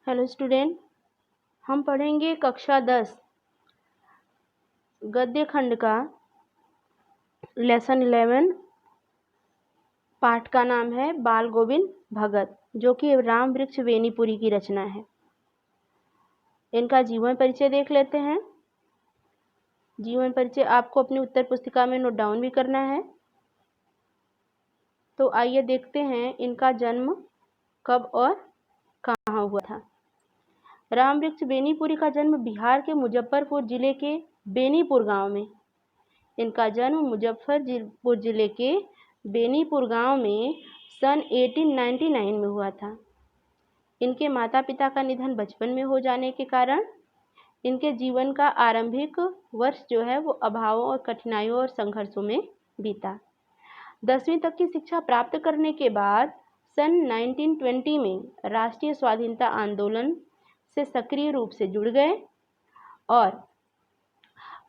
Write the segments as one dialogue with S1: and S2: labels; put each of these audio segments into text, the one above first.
S1: Hello student, हम पढ़ेंगे कक्षा 10 गद्य खंड का लेसन 11। पाठ का नाम है बाल गोविंद भगत, जो कि रामवृक्ष बेनीपुरी की रचना है। इनका जीवन परिचय देख लेते हैं। जीवन परिचय आपको अपनी उत्तर पुस्तिका में नोट डाउन भी करना है। तो आइए देखते हैं इनका जन्म कब और कहाँ हुआ था। रामवृक्ष बेनीपुरी का जन्म बिहार के मुजफ्फरपुर जिले के बेनीपुर गांव में। इनका जन्म मुजफ्फरपुर जिले के बेनीपुर गांव में सन 1899 में हुआ था। इनके माता पिता का निधन बचपन में हो जाने के कारण इनके जीवन का आरंभिक वर्ष जो है वो अभावों और कठिनाइयों और संघर्षों में बीता। 10वीं तक की शिक्षा प्राप्त करने के बाद सन 1920 में राष्ट्रीय स्वाधीनता आंदोलन से सक्रिय रूप से जुड़ गए और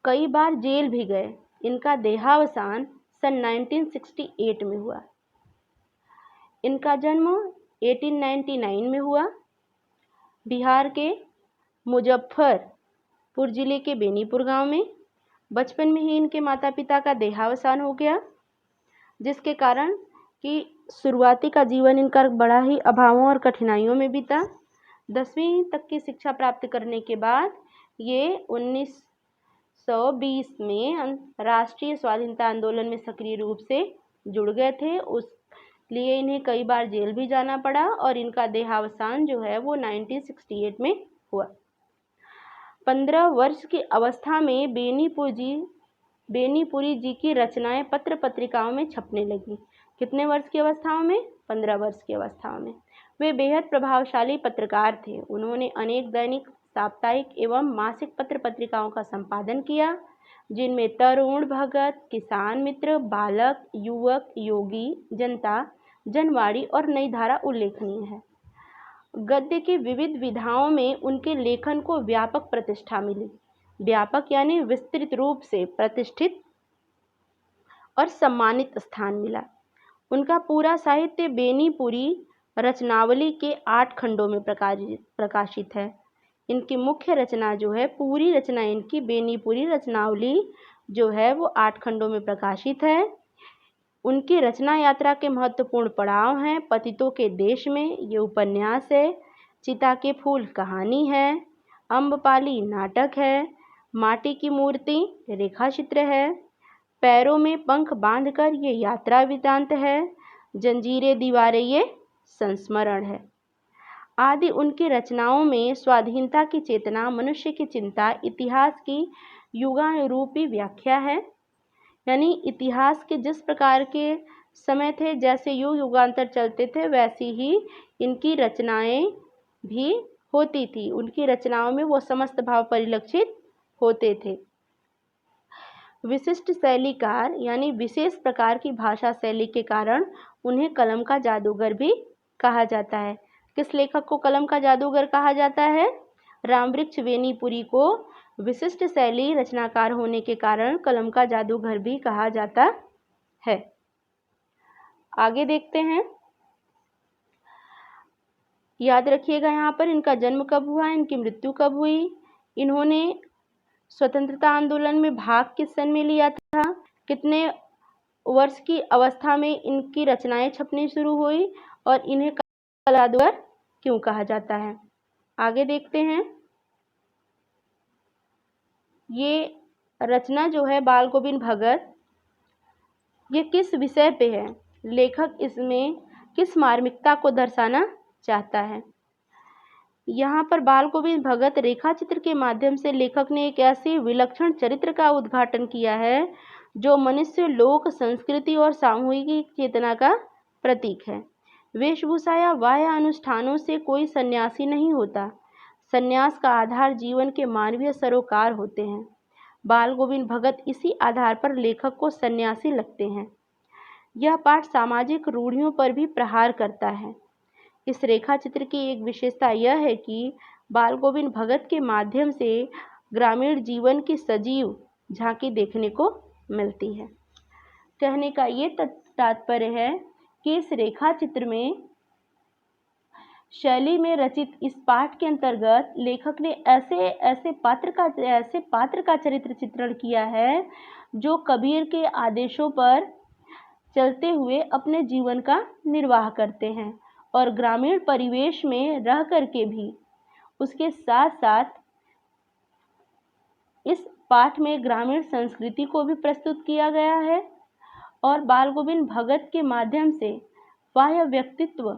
S1: कई बार जेल भी गए। इनका देहावसान सन 1968 में हुआ। इनका जन्म 1899 में हुआ बिहार के मुजफ्फरपुर जिले के बेनीपुर गांव में। बचपन में ही इनके माता पिता का देहावसान हो गया, जिसके कारण कि शुरुआती का जीवन इनका बड़ा ही अभावों और कठिनाइयों में बीता। 10वीं तक की शिक्षा प्राप्त करने के बाद ये 1920 में राष्ट्रीय स्वाधीनता आंदोलन में सक्रिय रूप से जुड़ गए थे। उस लिए इन्हें कई बार जेल भी जाना पड़ा और इनका देहावसान जो है वो 1968 में हुआ। 15 वर्ष की अवस्था में बेनीपुरी जी की रचनाएं पत्र पत्रिकाओं में छपने लगी। कितने वर्ष की अवस्थाओं में? 15 वर्ष की अवस्थाओं में। वे बेहद प्रभावशाली पत्रकार थे। उन्होंने अनेक दैनिक, साप्ताहिक एवं मासिक पत्र पत्रिकाओं का संपादन किया, जिनमें तरुण, भगत, किसान मित्र, बालक, युवक, योगी, जनता, जनवाणी और नई धारा उल्लेखनीय है। गद्य की विविध विधाओं में उनके लेखन को व्यापक प्रतिष्ठा मिली। व्यापक यानी विस्तृत रूप से प्रतिष्ठित और सम्मानित स्थान मिला। उनका पूरा साहित्य बेनीपुरी रचनावली के 8 खंडों में प्रकाशित है। इनकी मुख्य रचना जो है, पूरी रचना इनकी बेनीपुरी रचनावली जो है वो 8 खंडों में प्रकाशित है। उनकी रचना यात्रा के महत्वपूर्ण पड़ाव हैं पतितों के देश में, ये उपन्यास है, चिता के फूल कहानी है, अम्बपाली नाटक है, माटी की मूर्ति रेखा चित्र है, पैरों में पंख बांधकर ये यात्रा वृत्तांत है, जंजीरें दीवारें ये संस्मरण है आदि। उनकी रचनाओं में स्वाधीनता की चेतना, मनुष्य की चिंता, इतिहास की युगानुरूपी व्याख्या है। यानी इतिहास के जिस प्रकार के समय थे, जैसे युगांतर चलते थे, वैसी ही इनकी रचनाएं भी होती थी। उनकी रचनाओं में वो समस्त भाव परिलक्षित होते थे। विशिष्ट शैलीकार यानी विशेष प्रकार की भाषा शैली के कारण उन्हें कलम का जादूगर भी कहा जाता है। किस लेखक को कलम का जादूगर कहा जाता है? रामवृक्ष बेनीपुरी को विशिष्ट शैली रचनाकार होने के कारण कलम का जादूगर भी कहा जाता है। आगे देखते हैं। याद रखिएगा यहाँ पर इनका जन्म कब हुआ, इनकी मृत्यु कब हुई, इन्होंने स्वतंत्रता आंदोलन में भाग किस सन में लिया था, कितने वर्ष की अवस्था में इनकी रचनाएं छपनी शुरू हुई और इन्हें कलम जादूगर क्यों कहा जाता है। आगे देखते हैं। ये रचना जो है बाल गोविंद भगत, ये किस विषय पे है, लेखक इसमें किस मार्मिकता को दर्शाना चाहता है। यहाँ पर बाल गोविंद भगत रेखा चित्र के माध्यम से लेखक ने एक ऐसे विलक्षण चरित्र का उद्घाटन किया है जो मनुष्य, लोक, संस्कृति और सामूहिक चेतना का प्रतीक है। वेशभूषा या बाह्य अनुष्ठानों से कोई सन्यासी नहीं होता। सन्यास का आधार जीवन के मानवीय सरोकार होते हैं। बाल गोविंद भगत इसी आधार पर लेखक को सन्यासी लगते हैं। यह पाठ सामाजिक रूढ़ियों पर भी प्रहार करता है। इस रेखा चित्र की एक विशेषता यह है कि बाल गोविंद भगत के माध्यम से ग्रामीण जीवन की सजीव झांकी देखने को मिलती है। कहने का ये तात्पर्य है कि इस रेखा चित्र में शैली में रचित इस पाठ के अंतर्गत लेखक ने ऐसे पात्र का चरित्र चित्रण किया है जो कबीर के आदेशों पर चलते हुए अपने जीवन का निर्वाह करते हैं और ग्रामीण परिवेश में रह करके भी उसके साथ साथ इस पाठ में ग्रामीण संस्कृति को भी प्रस्तुत किया गया है और बाल गोविंद भगत के माध्यम से बाह्य व्यक्तित्व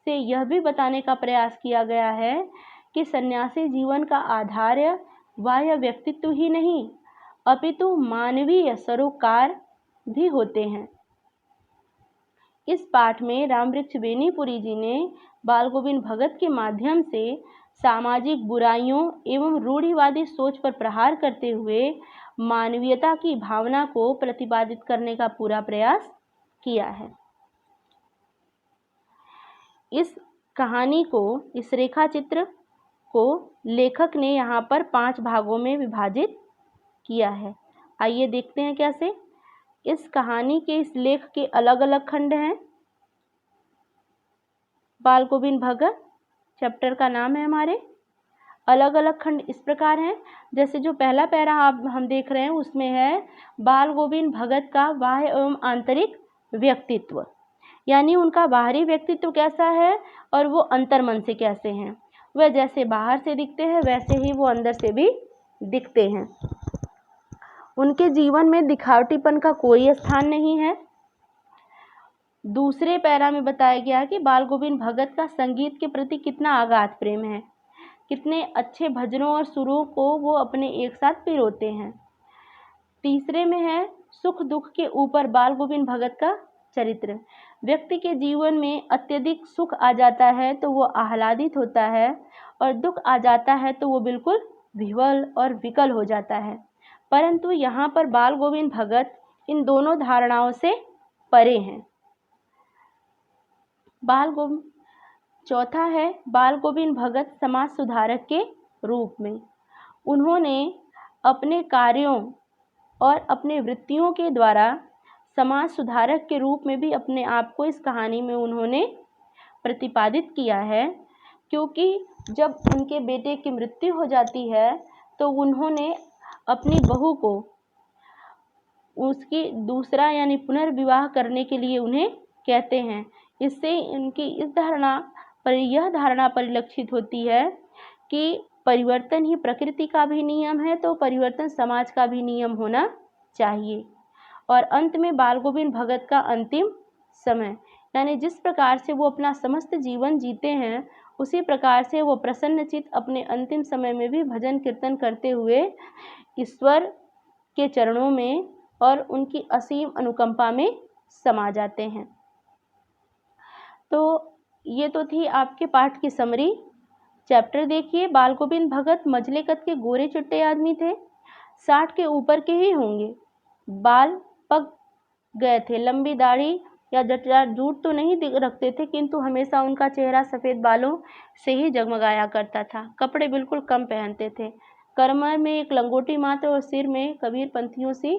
S1: से यह भी बताने का प्रयास किया गया है कि सन्यासी जीवन का आधार बाह्य व्यक्तित्व ही नहीं अपितु मानवीय सरोकार भी होते हैं। इस पाठ में रामवृक्ष बेनीपुरी जी ने बाल गोविंद भगत के माध्यम से सामाजिक बुराइयों एवं रूढ़िवादी सोच पर प्रहार करते हुए मानवीयता की भावना को प्रतिपादित करने का पूरा प्रयास किया है। इस कहानी को, इस रेखा चित्र को लेखक ने यहाँ पर 5 भागों में विभाजित किया है। आइए देखते हैं कैसे। इस कहानी के, इस लेख के अलग अलग खंड हैं। बाल गोविंद भगत चैप्टर का नाम है हमारे। अलग अलग खंड इस प्रकार हैं, जैसे जो पहला पैरा हम देख रहे हैं उसमें है बाल गोविंद भगत का बाह्य एवं आंतरिक व्यक्तित्व, यानी उनका बाहरी व्यक्तित्व कैसा है और वो अंतर्मन से कैसे हैं। वह जैसे बाहर से दिखते हैं वैसे ही वो अंदर से भी दिखते हैं। उनके जीवन में दिखावटीपन का कोई स्थान नहीं है। दूसरे पैरा में बताया गया कि बाल गोविंद भगत का संगीत के प्रति कितना अगाध प्रेम है, कितने अच्छे भजनों और सुरों को वो अपने एक साथ पिरोते हैं। तीसरे में है सुख दुख के ऊपर बाल गोविंद भगत का चरित्र। व्यक्ति के जीवन में अत्यधिक सुख आ जाता है तो वो आह्लादित होता है और दुख आ जाता है तो वो बिल्कुल विह्वल और विकल हो जाता है। परंतु यहाँ पर बाल गोविंद भगत इन दोनों धारणाओं से परे हैं। चौथा है बाल गोविंद भगत समाज सुधारक के रूप में। उन्होंने अपने कार्यों और अपने वृत्तियों के द्वारा समाज सुधारक के रूप में भी अपने आप को इस कहानी में उन्होंने प्रतिपादित किया है, क्योंकि जब उनके बेटे की मृत्यु हो जाती है तो उन्होंने अपनी बहू को उसकी दूसरा यानी पुनर्विवाह करने के लिए उन्हें कहते हैं। इससे इनकी यह धारणा परिलक्षित होती है कि परिवर्तन ही प्रकृति का भी नियम है, तो परिवर्तन समाज का भी नियम होना चाहिए। और अंत में बाल गोविंद भगत का अंतिम समय, यानी जिस प्रकार से वो अपना समस्त जीवन जीते हैं उसी प्रकार से वो प्रसन्नचित अपने अंतिम समय में भी भजन कीर्तन करते हुए ईश्वर के चरणों में और उनकी असीम अनुकंपा में समा जाते हैं। तो ये तो थी आपके पाठ की समरी। चैप्टर देखिए। बाल गोविंद भगत मजले कद के गोरे चुट्टे आदमी थे, 60 के ऊपर के ही होंगे। बाल पक गए थे, लंबी दाढ़ी या जटदार जूट तो नहीं रखते थे, किंतु हमेशा उनका चेहरा सफ़ेद बालों से ही जगमगाया करता था। कपड़े बिल्कुल कम पहनते थे। कमर में एक लंगोटी मात्र और सिर में कबीर पंथियों सी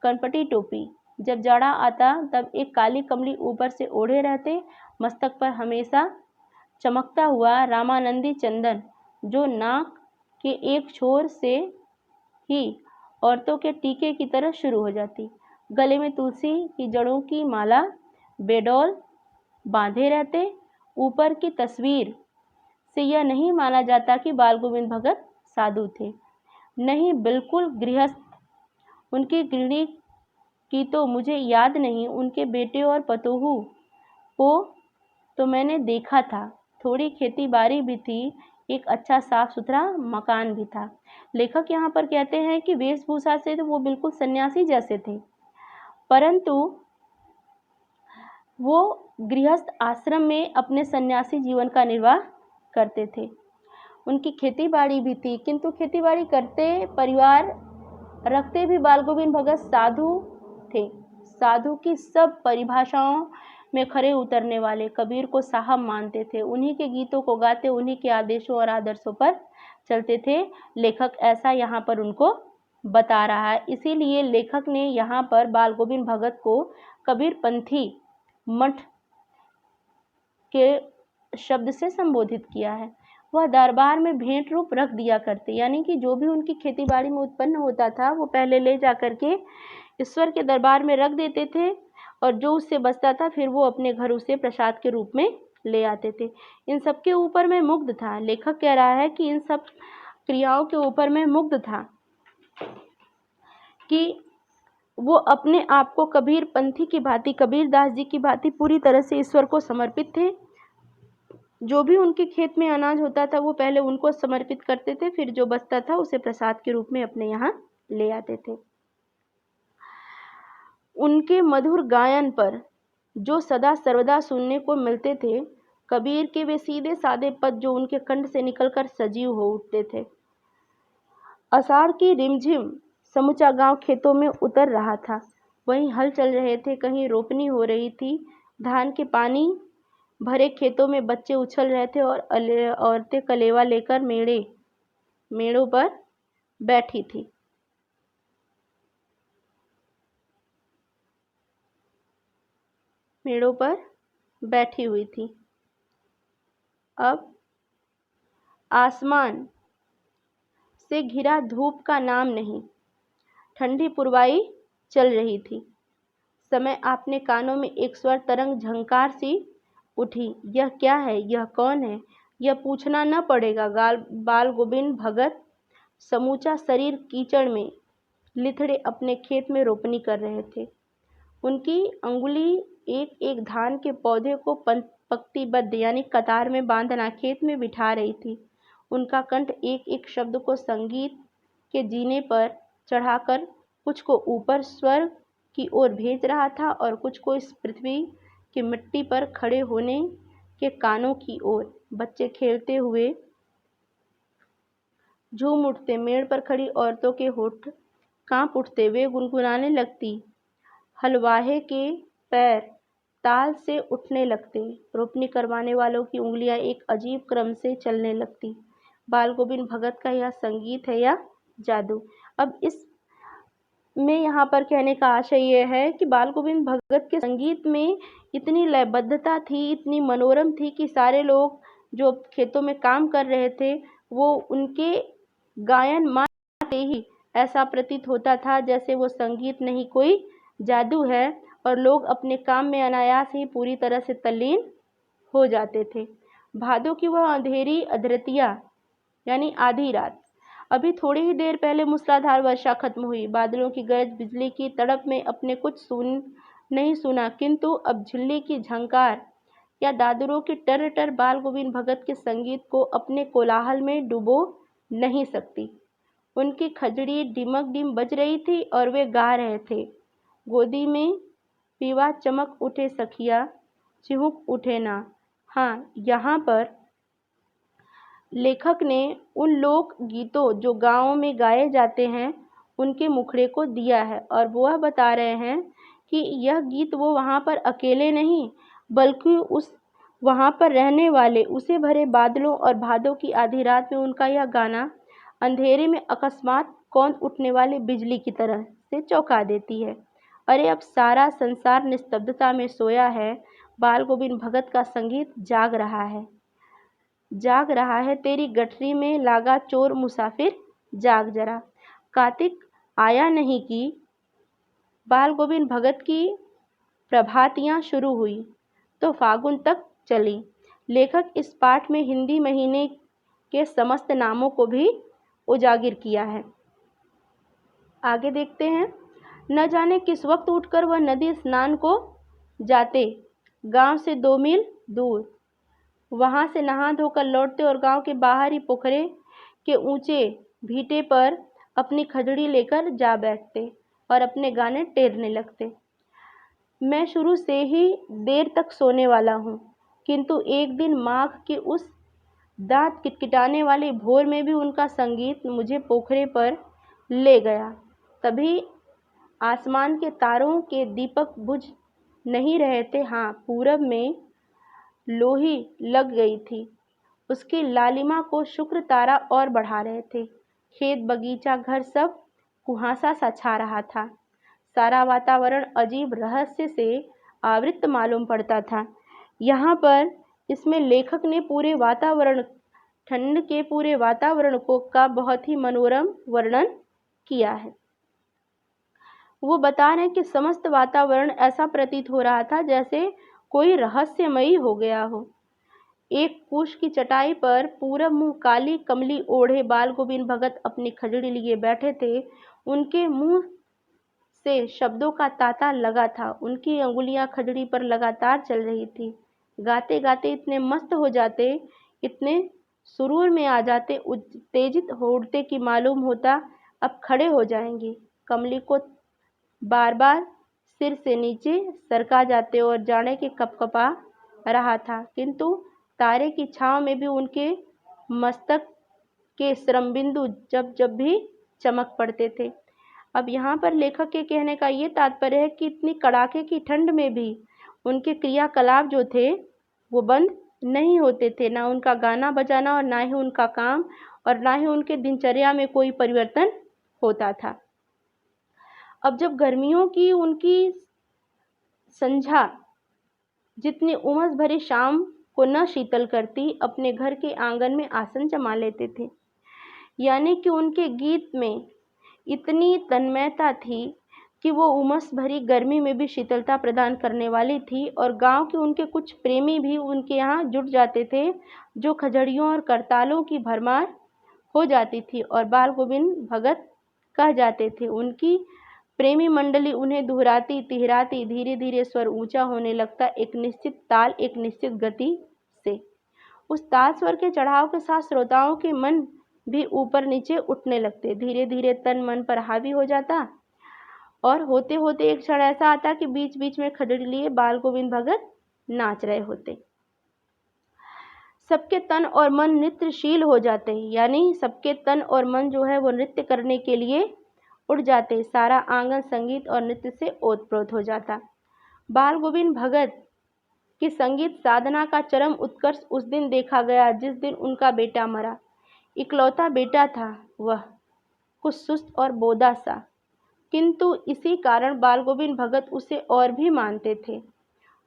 S1: कनपटी टोपी। जब जाड़ा आता तब एक काली कमली ऊपर से ओढ़े रहते। मस्तक पर हमेशा चमकता हुआ रामानंदी चंदन, जो नाक के एक छोर से ही औरतों के टीके की तरह शुरू हो जाती। गले में तुलसी की जड़ों की माला बेडौल बांधे रहते। ऊपर की तस्वीर से यह नहीं माना जाता कि बाल गोविंद भगत साधु थे, नहीं, बिल्कुल गृहस्थ। उनकी गृहिणी की तो मुझे याद नहीं, उनके बेटे और पतोहू को तो मैंने देखा था। थोड़ी खेती बाड़ी भी थी, एक अच्छा साफ सुथरा मकान भी था। लेखक यहाँ पर कहते हैं कि वेशभूषा से तो वो बिल्कुल सन्यासी जैसे थे, परंतु वो गृहस्थ आश्रम में अपने सन्यासी जीवन का निर्वाह करते थे। उनकी खेती बाड़ी भी थी, किंतु खेती बाड़ी करते, परिवार रखते भी बाल गोविंद भगत साधु थे। साधु की सब परिभाषाओं में खरे उतरने वाले, कबीर को साहब मानते थे, उन्हीं के गीतों को गाते, उन्हीं के आदेशों और आदर्शों पर चलते थे। लेखक ऐसा यहाँ पर उनको बता रहा है। इसीलिए लेखक ने यहाँ पर बाल गोविंद भगत को कबीरपंथी मठ के शब्द से संबोधित किया है। वह दरबार में भेंट रूप रख दिया करते, यानी कि जो भी उनकी खेती बाड़ी में उत्पन्न होता था वो पहले ले जा करके ईश्वर के दरबार में रख देते थे, और जो उससे बचता था फिर वो अपने घर उसे प्रसाद के रूप में ले आते थे। इन सब के ऊपर मैं मुग्ध था। लेखक कह रहा है कि इन सब क्रियाओं के ऊपर मैं मुग्ध था कि वो अपने आप को कबीर पंथी की भांति, कबीर दास जी की भांति पूरी तरह से ईश्वर को समर्पित थे। जो भी उनके खेत में अनाज होता था वो पहले उनको समर्पित करते थे, फिर जो बचता था उसे प्रसाद के रूप में अपने यहाँ ले आते थे। उनके मधुर गायन पर जो सदा सर्वदा सुनने को मिलते थे, कबीर के वे सीधे सादे पद जो उनके कंठ से निकलकर सजीव हो उठते थे। आषाढ़ की रिमझिम समूचा गांव खेतों में उतर रहा था। वहीं हल चल रहे थे, कहीं रोपनी हो रही थी। धान के पानी भरे खेतों में बच्चे उछल रहे थे और औरतें कलेवा लेकर मेड़ों पर बैठी थी। मेड़ों पर बैठी हुई थी। अब आसमान से घिरा धूप का नाम नहीं, ठंडी पुरवाई चल रही थी। समय आपने कानों में एक स्वर तरंग झंकार सी उठी। यह क्या है, यह कौन है, यह पूछना न पड़ेगा। बाल गोविंद भगत समूचा शरीर कीचड़ में लिथड़े अपने खेत में रोपनी कर रहे थे। उनकी अंगुली एक एक धान के पौधे को पंक्तिबद्ध यानी कतार में बांधना खेत में बिठा रही थी। उनका कंठ एक एक शब्द को संगीत के जीने पर चढ़ाकर कुछ को ऊपर स्वर्ग की ओर भेज रहा था और कुछ को इस पृथ्वी की मिट्टी पर खड़े होने के कानों की ओर। बच्चे खेलते हुए झूम उठते, मेड़ पर खड़ी औरतों के होठ कांप उठते, वे गुनगुनाने लगती, हलवाहे के पैर ताल से उठने लगते, रोपनी करवाने वालों की उंगलियां एक अजीब क्रम से चलने लगती। बाल गोविंद भगत का यह संगीत है या जादू। अब इस में यहाँ पर कहने का आशय यह है कि बाल गोविंद भगत के संगीत में इतनी लयबद्धता थी, इतनी मनोरम थी कि सारे लोग जो खेतों में काम कर रहे थे वो उनके गायन मान के ही ऐसा प्रतीत होता था जैसे वो संगीत नहीं कोई जादू है, और लोग अपने काम में अनायास ही पूरी तरह से तल्लीन हो जाते थे। भादों की वह अंधेरी अधरतिया यानी आधी रात। अभी थोड़ी ही देर पहले मूसलाधार वर्षा खत्म हुई। बादलों की गरज, बिजली की तड़प में अपने कुछ नहीं सुना, किंतु अब झिल्ली की झंकार या दादुरों की टर टर बाल गोविंद भगत के संगीत को अपने कोलाहल में डुबो नहीं सकती। उनकी खजड़ी डिमक डिम बज रही थी और वे गा रहे थे, गोदी में पीवा चमक उठे सखिया, चिहुक उठे ना। हाँ, यहाँ पर लेखक ने उन लोक गीतों जो गाँव में गाए जाते हैं उनके मुखड़े को दिया है, और वह बता रहे हैं कि यह गीत वो वहाँ पर अकेले नहीं बल्कि उस वहाँ पर रहने वाले उसे भरे बादलों और भादों की आधी रात में उनका यह गाना अंधेरे में अकस्मात कौंध उठने वाली बिजली की तरह से चौंका देती है। अरे अब सारा संसार निस्तब्धता में सोया है, बाल गोविंद भगत का संगीत जाग रहा है, जाग रहा है। तेरी गठरी में लागा चोर मुसाफिर, जाग जरा। कार्तिक आया नहीं कि बाल गोविंद भगत की प्रभातियाँ शुरू हुई तो फागुन तक चली। लेखक इस पाठ में हिंदी महीने के समस्त नामों को भी उजागर किया है। आगे देखते हैं। न जाने किस वक्त उठकर वह नदी स्नान को जाते, गांव से 2 मील दूर। वहां से नहा धोकर लौटते और गांव के बाहर ही पोखरे के ऊंचे भीटे पर अपनी खजड़ी लेकर जा बैठते और अपने गाने टेरने लगते। मैं शुरू से ही देर तक सोने वाला हूँ, किंतु एक दिन माघ के उस दांत किटकिटाने वाले भोर में भी उनका संगीत मुझे पोखरे पर ले गया। तभी आसमान के तारों के दीपक बुझ नहीं रहे थे। हाँ, पूरब में लोही लग गई थी, उसकी लालिमा को शुक्र तारा और बढ़ा रहे थे। खेत, बगीचा, घर सब कुहासा सा छा रहा था। सारा वातावरण अजीब रहस्य से आवृत मालूम पड़ता था। यहाँ पर इसमें लेखक ने पूरे वातावरण, ठंड के पूरे वातावरण को का बहुत ही मनोरम वर्णन किया है। वो बता रहे हैं कि समस्त वातावरण ऐसा प्रतीत हो रहा था जैसे कोई रहस्यमयी हो गया हो। एक कुश की चटाई पर पूरब मुंह काली कमली ओढ़े बाल गोविंद भगत अपनी खजड़ी लिए बैठे थे। उनके मुंह से शब्दों का तांता लगा था। उनकी अंगुलियां खजड़ी पर लगातार चल रही थी। गाते गाते इतने मस्त हो जाते, इतने सुरूर में आ जाते, उत्तेजित हो उठते कि मालूम होता अब खड़े हो जाएंगे। कमली को बार बार सिर से नीचे सरका जाते और जाने के कपकपा रहा था, किंतु तारे की छांव में भी उनके मस्तक के श्रमबिंदु जब जब भी चमक पड़ते थे। अब यहाँ पर लेखक के कहने का ये तात्पर्य है कि इतनी कड़ाके की ठंड में भी उनके क्रियाकलाप जो थे वो बंद नहीं होते थे, ना उनका गाना बजाना और ना ही उनका काम और ना ही उनके दिनचर्या में कोई परिवर्तन होता था। अब जब गर्मियों की उनकी संझा जितनी उमस भरी शाम को न शीतल करती, अपने घर के आंगन में आसन जमा लेते थे। यानी कि उनके गीत में इतनी तन्मयता थी कि वो उमस भरी गर्मी में भी शीतलता प्रदान करने वाली थी। और गांव के उनके कुछ प्रेमी भी उनके यहाँ जुट जाते थे, जो खजड़ियों और करतालों की भरमार हो जाती थी और बाल गोविंद भगत कह जाते थे। उनकी प्रेमी मंडली उन्हें दोहराती तिहराती धीरे धीरे स्वर ऊंचा होने लगता, एक निश्चित ताल, एक निश्चित गति से। उस ताल स्वर के चढ़ाव के साथ श्रोताओं के मन भी ऊपर नीचे उठने लगते, धीरे धीरे तन मन पर हावी हो जाता और होते होते एक क्षण ऐसा आता कि बीच बीच में खजड़ी लिए बाल गोविंद भगत नाच रहे होते। सबके तन और मन नृत्यशील हो जाते, यानी सबके तन और मन जो है वो नृत्य करने के लिए उठ जाते। सारा आंगन संगीत और नृत्य से ओतप्रोत हो जाता। बाल गोविंद भगत की संगीत साधना का चरम उत्कर्ष उस दिन देखा गया जिस दिन उनका बेटा मरा। इकलौता बेटा था वह, कुछ सुस्त और बोदा सा, किंतु इसी कारण बाल गोविंद भगत उसे और भी मानते थे।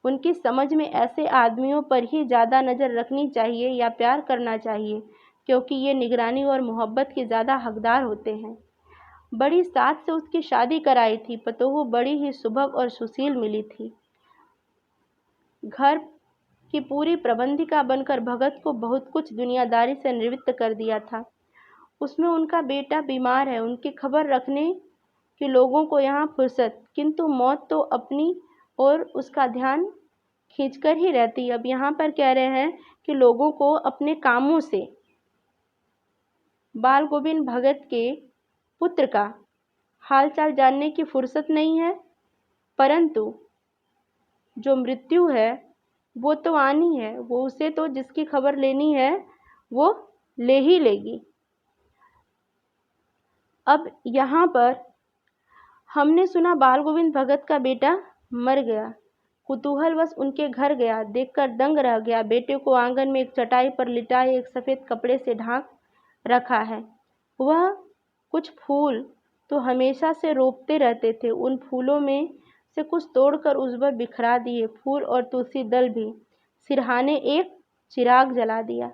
S1: उनकी समझ में ऐसे आदमियों पर ही ज़्यादा नज़र रखनी चाहिए या प्यार करना चाहिए, क्योंकि ये निगरानी और मोहब्बत के ज़्यादा हकदार होते हैं। बड़ी साथ से उसकी शादी कराई थी, पतोहू बड़ी ही सुभग और सुशील मिली थी। घर की पूरी प्रबंधिका बनकर भगत को बहुत कुछ दुनियादारी से निवृत्त कर दिया था। उसमें उनका बेटा बीमार है, उनकी खबर रखने के लोगों को यहाँ फुर्सत, किंतु मौत तो अपनी और उसका ध्यान खींचकर ही रहती। अब यहाँ पर कह रहे हैं कि लोगों को अपने कामों से बाल गोविंद भगत के पुत्र का हालचाल जानने की फुर्सत नहीं है, परंतु जो मृत्यु है वो तो आनी है, वो उसे तो जिसकी खबर लेनी है वो ले ही लेगी। अब यहाँ पर हमने सुना बाल गोविंद भगत का बेटा मर गया। कुतूहलवश उनके घर गया, देखकर दंग रह गया। बेटे को आंगन में एक चटाई पर लिटाए एक सफ़ेद कपड़े से ढांक रखा है। वह कुछ फूल तो हमेशा से रोपते रहते थे, उन फूलों में से कुछ तोड़कर उस पर बिखरा दिए, फूल और तुलसी दल भी। सिरहाने एक चिराग जला दिया।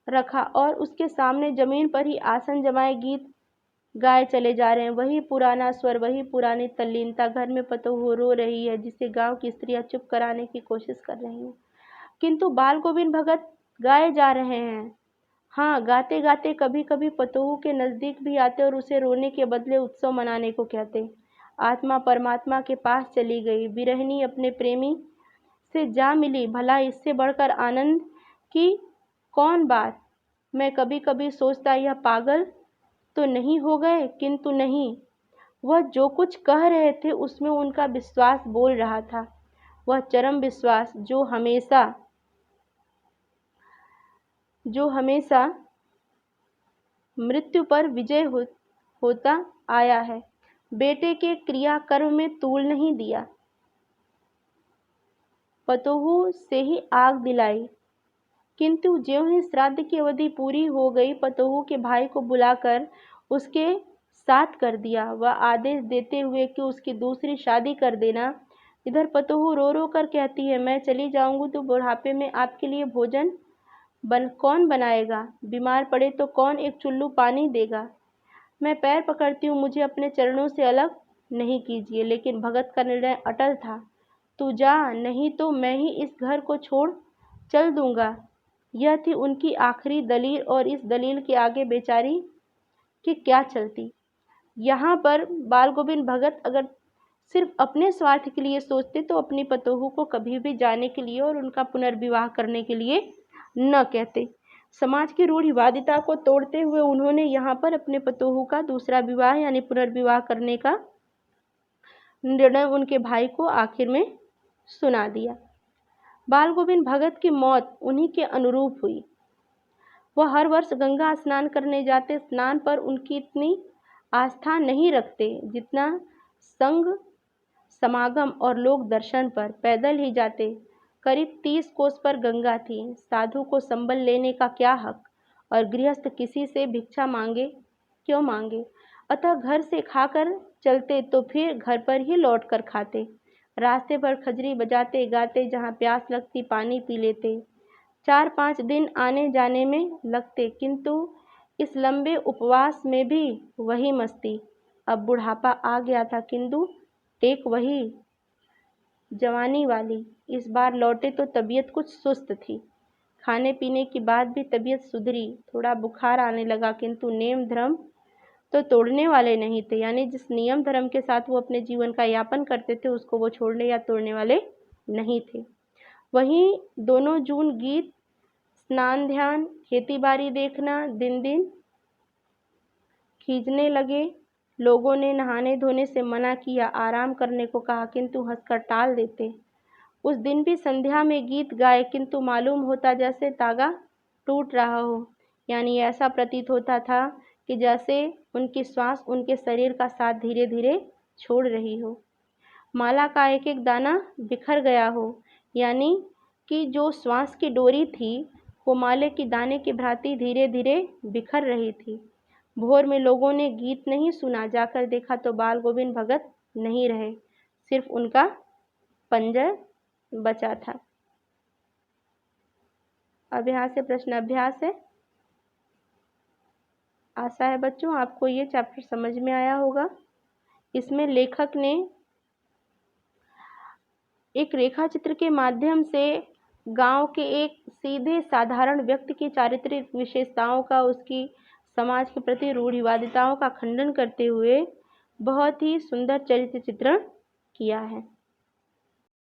S1: रखा और उसके सामने जमीन पर ही आसन जमाए गीत गाए चले जा रहे हैं। वही पुराना स्वर, वही पुरानी तल्लीनता। घर में पतोहू रो रही है, जिसे गांव की स्त्रियां चुप कराने की कोशिश कर रही हैं, किंतु बाल गोविंद भगत गाए जा रहे हैं। हाँ, गाते गाते कभी कभी पतोहू के नज़दीक भी आते और उसे रोने के बदले उत्सव मनाने को कहते। आत्मा परमात्मा के पास चली गई, विरहिणी अपने प्रेमी से जा मिली, भला इससे बढ़कर आनंद की कौन बात। मैं कभी कभी सोचता यह पागल तो नहीं हो गए, किंतु नहीं, वह जो कुछ कह रहे थे उसमें उनका विश्वास बोल रहा था, वह चरम विश्वास जो हमेशा मृत्यु पर विजय होता आया है। बेटे के क्रियाकर्म में तूल नहीं दिया, पतोहू से ही आग दिलाई, किंतु ज्यों ही श्राद्ध की अवधि पूरी हो गई, पतोहू के भाई को बुलाकर उसके साथ कर दिया। वह आदेश देते हुए कि उसकी दूसरी शादी कर देना। इधर पतोहू रो रो कर कहती है, मैं चली जाऊंगी तो बुढ़ापे में आपके लिए भोजन कौन बनाएगा? बीमार पड़े तो कौन एक चुल्लू पानी देगा? मैं पैर पकड़ती हूँ, मुझे अपने चरणों से अलग नहीं कीजिए। लेकिन भगत का निर्णय अटल था। तू जा, नहीं तो मैं ही इस घर को छोड़ चल दूंगा। यह थी उनकी आखिरी दलील, और इस दलील के आगे बेचारी कि क्या चलती। यहाँ पर बाल गोविंद भगत अगर सिर्फ अपने स्वार्थ के लिए सोचते तो अपनी पतोहू को कभी भी जाने के लिए और उनका पुनर्विवाह करने के लिए न कहते। समाज की रूढ़िवादिता को तोड़ते हुए उन्होंने यहाँ पर अपने पतोहू का दूसरा विवाह यानी पुनर्विवाह करने का निर्णय उनके भाई को आखिर में सुना दिया। बाल गोविंद भगत की मौत उन्हीं के अनुरूप हुई। वह हर वर्ष गंगा स्नान करने जाते। स्नान पर उनकी इतनी आस्था नहीं रखते जितना संघ समागम और लोक दर्शन पर। पैदल ही जाते। करीब 30 कोस पर गंगा थी। साधु को संबल लेने का क्या हक, और गृहस्थ किसी से भिक्षा मांगे क्यों मांगे? अतः घर से खाकर चलते तो फिर घर पर ही लौट कर खाते। रास्ते पर खजरी बजाते गाते, जहाँ प्यास लगती पानी पी लेते। 4-5 दिन आने जाने में लगते, किंतु इस लंबे उपवास में भी वही मस्ती। अब बुढ़ापा आ गया था, किंतु एक वही जवानी वाली। इस बार लौटे तो तबीयत कुछ सुस्त थी। खाने पीने की बाद भी तबीयत सुधरी। थोड़ा बुखार आने लगा, किंतु नेम धर्म तो तोड़ने वाले नहीं थे। यानी जिस नियम धर्म के साथ वो अपने जीवन का यापन करते थे उसको वो छोड़ने या तोड़ने वाले नहीं थे। वहीं दोनों जून गीत, स्नान ध्यान, खेती बाड़ी देखना दिन दिन खींचने लगे। लोगों ने नहाने धोने से मना किया, आराम करने को कहा, किंतु हंसकर टाल देते। उस दिन भी संध्या में गीत गाए, किंतु मालूम होता जैसे तागा टूट रहा हो। यानी ऐसा प्रतीत होता था कि जैसे उनकी श्वास उनके शरीर का साथ धीरे धीरे छोड़ रही हो। माला का एक एक दाना बिखर गया हो। यानी कि जो श्वास की डोरी थी वो माले की दाने की भांति धीरे धीरे बिखर रही थी। भोर में लोगों ने गीत नहीं सुना। जाकर देखा तो बाल गोविंद भगत नहीं रहे, सिर्फ उनका पंजर बचा था। अब यहाँ से प्रश्न अभ्यास है। आशा है बच्चों आपको ये चैप्टर समझ में आया होगा। इसमें लेखक ने एक रेखा चित्र के माध्यम से गांव के एक सीधे साधारण व्यक्ति की चारित्रिक विशेषताओं का, उसकी समाज के प्रति रूढ़िवादिताओं का खंडन करते हुए बहुत ही सुंदर चरित्र चित्रण किया है।